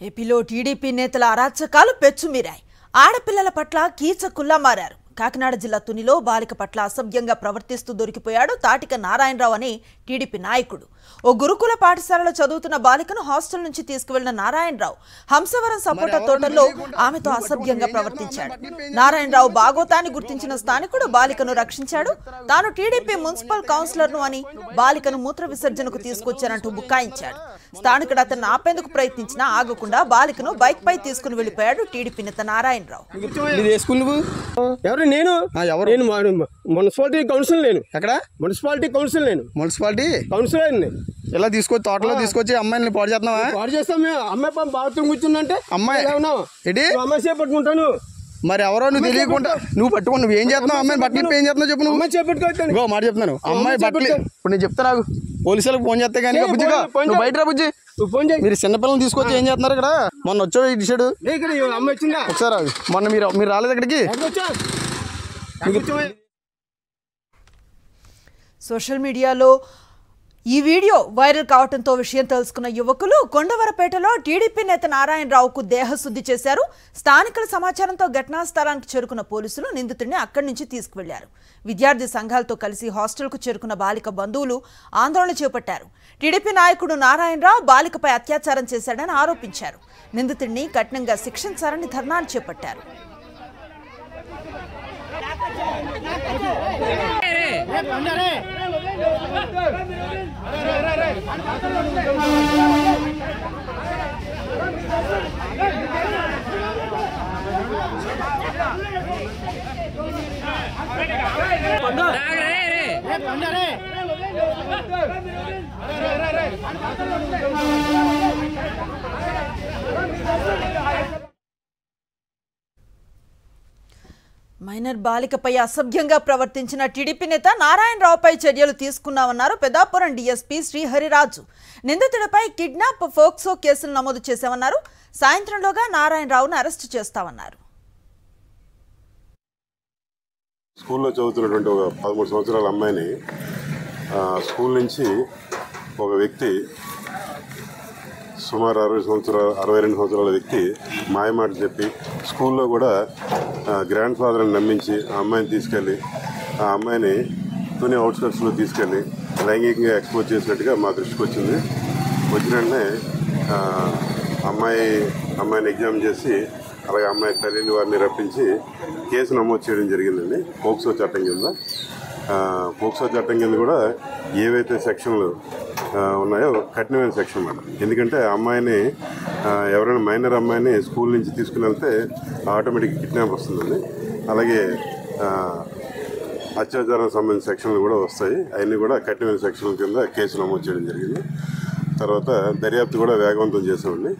ఏపీలో టీడీపీ నేతల అరాచకాలు పెచ్చుమీరాయి. ఆడపిల్లల పట్ల కీచకుల్లా మారారు. కాకినాడ జిల్లా తునిలో బాలిక పట్ల అసభ్యంగా ప్రవర్తిస్తూ దొరికిపోయాడు తాటిక నారాయణరావు అనే టీడీపీ నాయకుడు. ఓ గురుకుల పాఠశాలలో చదువుతున్న బాలికను హాస్టల్ నుంచి తీసుకువెళ్లిన నారాయణరావు హంసవరం సపోటా తోటల్లో ఆమెతో అసభ్యంగా ప్రవర్తించాడు. నారాయణరావు బాగోతాన్ని గుర్తించిన స్థానికుడు బాలికను రక్షించాడు. తాను టీడీపీ మున్సిపల్ కౌన్సిలర్ను అని బాలికను మూత్ర విసర్జనకు తీసుకొచ్చానంటూ బుకాయించాడు. స్థానికుడు అతన్ని ఆపేందుకు ప్రయత్నించినా ఆగకుండా బాలికను బైక్ పై తీసుకుని వెళ్లిపోయాడు టీడీపీ నేత నారాయణరావు. మున్సిపాలిటీ కౌన్సిల్ నేను ఎక్కడ మున్సిపాలిటీ కౌన్సిల్ ఇలా తీసుకొచ్చి తోటలో తీసుకొచ్చి అమ్మాయిని పాడు చేస్తున్నావా? పాడు చేస్తాం మేము. అమ్మాయి బాత్రూమ్ కూర్చుందంటే అమ్మాయి ఏంటి అమ్మాయి చేపట్టుకుంటాను. మరి ఎవరో నువ్వు తెలియకుండా నువ్వు పట్టుకుని నువ్వు ఏం చేస్తున్నావు? అమ్మాయి బట్టలు ఏం చేస్తున్నావు చెప్పు. నువ్వు అమ్మాయి చేపట్టుకోవచ్చు. ఇంకో మాట చెప్తున్నాను, అమ్మాయి బట్టలు ఇప్పుడు నేను చెప్తా నాకు పోలీసులకు ఫోన్ చేస్తే కానీ బుజ్జిగా నువ్వు బయట రా బుజ్జి. మీరు చిన్నపిల్లలు తీసుకొచ్చి ఏం చేస్తున్నారు ఇక్కడ? మొన్న వచ్చావు ఇటు అమ్మాయి వచ్చిందా ఒకసారి? మొన్న మీరు రాలేదు ఇక్కడికి. సోషల్ మీడియాలో ఈ వీడియో వైరల్ కావడంతో విషయం తెలుసుకున్న యువకులు కొండవరపేటలో టీడీపీ నేత నారాయణరావుకు దేహశుద్ధి చేశారు. స్థానికుల సమాచారంతో ఘటనా స్థలానికి చేరుకున్న పోలీసులు నిందితుడిని అక్కడి నుంచి తీసుకువెళ్లారు. విద్యార్థి సంఘాలతో కలిసి హాస్టల్కు చేరుకున్న బాలిక బంధువులు ఆందోళన చేపట్టారు. టీడీపీ నాయకుడు నారాయణరావు బాలికపై అత్యాచారం చేశాడని ఆరోపించారు. నిందితుడిని కఠినంగా శిక్షించాలని ధర్నాను చేపట్టారు. మైనర్ బాలికపై అసభ్యంగా ప్రవర్తించిన టీడీపీ నేత నారాయణరావుపై చర్యలు తీసుకున్నామన్నారు పెద్దాపురం డీఎస్పీ శ్రీహరిరాజు. నిందితుడిపై కిడ్నాప్, ఫోక్సో కేసులు నమోదు చేశామన్నారు. సాయంత్రంలోగా నారాయణరావును అరెస్టు చేస్తామన్నారు. స్కూల్లో చదువుతున్నటువంటి ఒక 13 సంవత్సరాల అమ్మాయిని స్కూల్ నుంచి ఒక వ్యక్తి సుమారు 62 సంవత్సరాల వ్యక్తి మాయమాట చెప్పి స్కూల్లో కూడా గ్రాండ్ ఫాదర్ని నమ్మించి ఆ అమ్మాయిని తీసుకెళ్ళి ఆ అమ్మాయిని తుని అవుట్స్కట్స్లో తీసుకెళ్ళి లైంగికంగా ఎక్స్పోజ్ చేసినట్టుగా మా దృష్టికి వచ్చింది. వచ్చిన వెంటనే అమ్మాయిని ఎగ్జామ్ చేసి అలాగే అమ్మాయి తల్లిని వారిని రప్పించి కేసు నమోదు చేయడం జరిగిందండి. పోక్సో చట్టం కింద. పోక్సో చట్టం కింద కూడా ఏవైతే సెక్షన్లు ఉన్నాయో కఠినమైన సెక్షన్ అన్నమాట. ఎందుకంటే అమ్మాయిని ఎవరైనా మైనర్ అమ్మాయిని స్కూల్ నుంచి తీసుకుని వెళ్తే ఆటోమేటిక్ కిడ్నాప్ వస్తుందండి. అలాగే అత్యాచారానికి సంబంధించిన సెక్షన్లు కూడా వస్తాయి. అవన్నీ కూడా కఠినమైన సెక్షన్ల కింద కేసు నమోదు చేయడం జరిగింది. తర్వాత దర్యాప్తు కూడా వేగవంతం చేసామండి.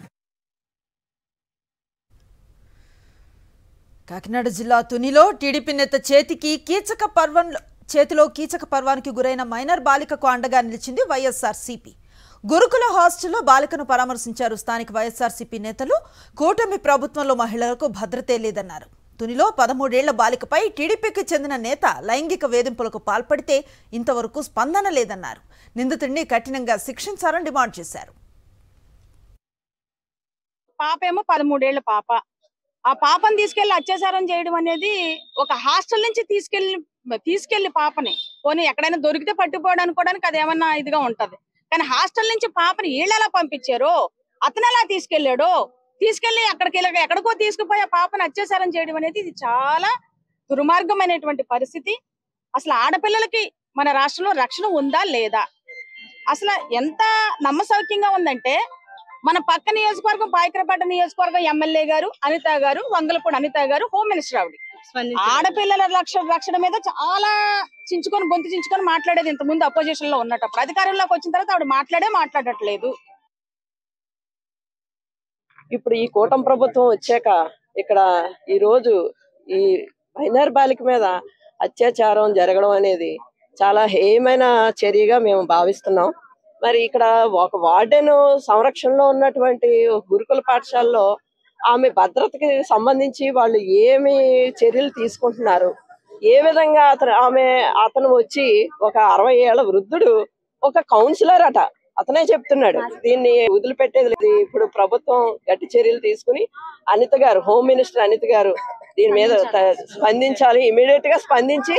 కాకినాడ జిల్లా తునిలో టీడీపీ నేత చేతిలో కీచక పర్వానికి గురైన మైనర్ బాలికకు అండగా నిలిచింది వైఎస్ఆర్సీపీ. గురుకుల హాస్టల్లో బాలికను పరామర్శించారు స్థానిక వైఎస్ఆర్సీపీ నేతలు. కూటమి ప్రభుత్వంలో మహిళలకు భద్రతే లేదన్నారు. తునిలో 13 ఏళ్ల బాలికపై టీడీపీకి చెందిన నేత లైంగిక వేధింపులకు పాల్పడితే ఇంతవరకు స్పందన లేదన్నారు. నిందితుడిని కఠినంగా శిక్షించాలని డిమాండ్ చేశారు. పాపేమో 13 ఏళ్ల పాప. ఆ పాపను తీసుకెళ్లి అత్యాచారం చేయడం అనేది ఒక హాస్టల్ నుంచి తీసుకెళ్లి పాపని పోనీ ఎక్కడైనా దొరికితే పట్టుకోవడానికి అది ఏమన్నా ఇదిగా ఉంటది. కానీ హాస్టల్ నుంచి పాపని వీళ్ళెలా పంపించారో, అతను ఎలా తీసుకెళ్లి ఎక్కడికో తీసుకుపోయి ఆ పాపను అత్యాచారం చేయడం అనేది ఇది చాలా దుర్మార్గమైనటువంటి పరిస్థితి. అసలు ఆడపిల్లలకి మన రాష్ట్రంలో రక్షణ ఉందా లేదా? అసలు ఎంత నమ్మసౌక్యంగా ఉందంటే మన పక్క నియోజకవర్గం పాయకరపేట నియోజకవర్గం ఎమ్మెల్యే గారు అనిత గారు, వంగలపూడి అనిత గారు హోమ్ మినిస్టర్ ఆవిడ ఆడపిల్లల రక్షణ మీద చాలా గొంతు చించుకొని మాట్లాడేది. ఇంత ముందు అపోజిషన్ లో ఉన్నప్పుడు అధికారంలోకి వచ్చిన తర్వాత ఆవిడ మాట్లాడట్లేదు. ఇప్పుడు ఈ కూటమి ప్రభుత్వం వచ్చాక ఇక్కడ ఈ రోజు ఈ మైనర్ బాలిక మీద అత్యాచారం జరగడం అనేది చాలా హేయమైన చర్యగా మేము భావిస్తున్నాం. మరి ఇక్కడ ఒక వార్డెన్ సంరక్షణలో ఉన్నటువంటి గురుకుల పాఠశాలలో ఆమె భద్రతకి సంబంధించి వాళ్ళు ఏమి చర్యలు తీసుకుంటున్నారు, ఏ విధంగా అతను వచ్చి ఒక 60 ఏళ్ల వృద్ధుడు ఒక కౌన్సిలర్ అట, అతనే చెప్తున్నాడు. దీన్ని వదిలిపెట్టేది లేదు. ఇప్పుడు ప్రభుత్వం గట్టి చర్యలు తీసుకుని అనిత గారు, హోమ్ మినిస్టర్ అనిత గారు దీని మీద స్పందించాలి, ఇమీడియట్ గా స్పందించి